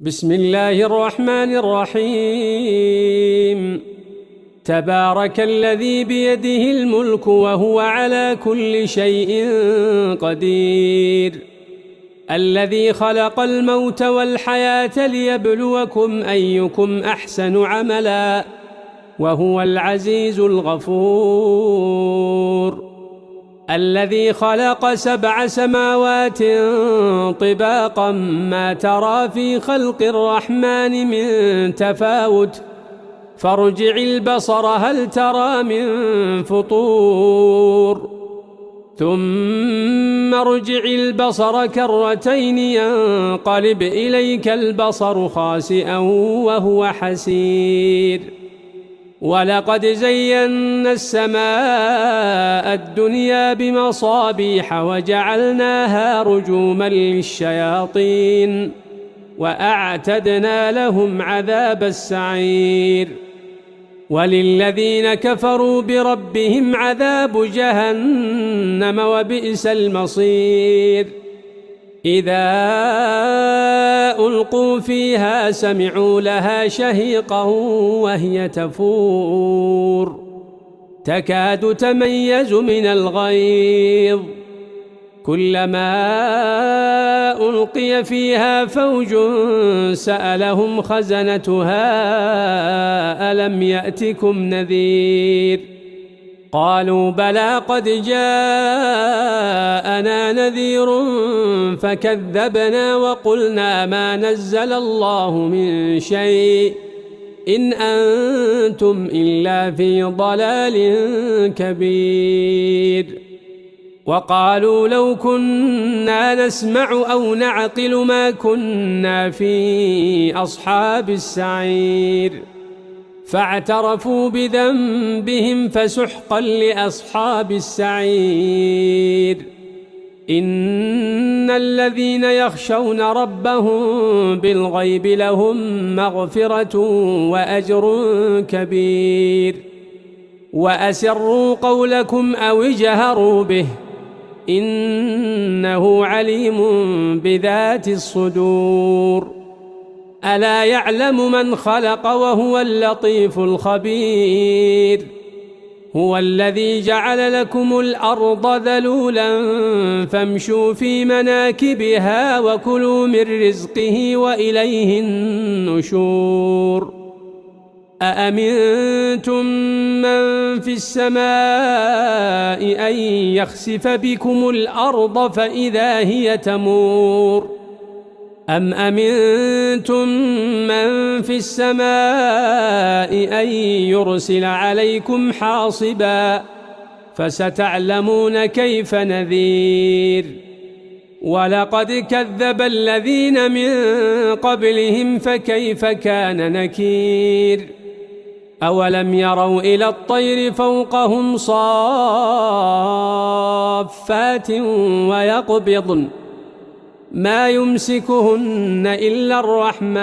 بسم الله الرحمن الرحيم. تبارك الذي بيده الملك وهو على كل شيء قدير، الذي خلق الموت والحياة ليبلوكم أيكم أحسن عملا وهو العزيز الغفور، الذي خلق 7 سماوات طباقا ما ترى في خلق الرحمن من تفاوت، فارجع البصر هل ترى من فطور، ثم ارجع البصر كرتين ينقلب إليك البصر خاسئا وهو حسير. ولقد زينا السماء الدنيا بمصابيح وجعلناها رجوما للشياطين وأعتدنا لهم عذاب السعير. وللذين كفروا بربهم عذاب جهنم وبئس المصير. إذا ألقوا فيها سمعوا لها شهيقا وهي تفور، تكاد تميز من الغيظ، كلما ألقي فيها فوج سألهم خزنتها ألم يأتكم نذير؟ قالوا بلى قد جاءنا نذير فكذبنا وقلنا ما نزل الله من شيء إن أنتم إلا في ضلال كبير. وقالوا لو كنا نسمع أو نعقل ما كنا في أصحاب السعير، فاعترفوا بذنبهم فسحقا لأصحاب السعير. إن الذين يخشون ربهم بالغيب لهم مغفرة وأجر كبير. وأسروا قولكم أو اجهروا به إنه عليم بذات الصدور. ألا يعلم من خلق وهو اللطيف الخبير. هو الذي جعل لكم الأرض ذلولا فامشوا في مناكبها وكلوا من رزقه وإليه النشور. أأمنتم من في السماء أن يخسف بكم الأرض فإذا هي تمور، أم أمنتم من في السماء أن يرسل عليكم حاصبا فستعلمون كيف نذير. ولقد كذب الذين من قبلهم فكيف كان نكير. أولم يروا إلى الطير فوقهم صافات ويقبضن ما يمسكهن إلا الرحمن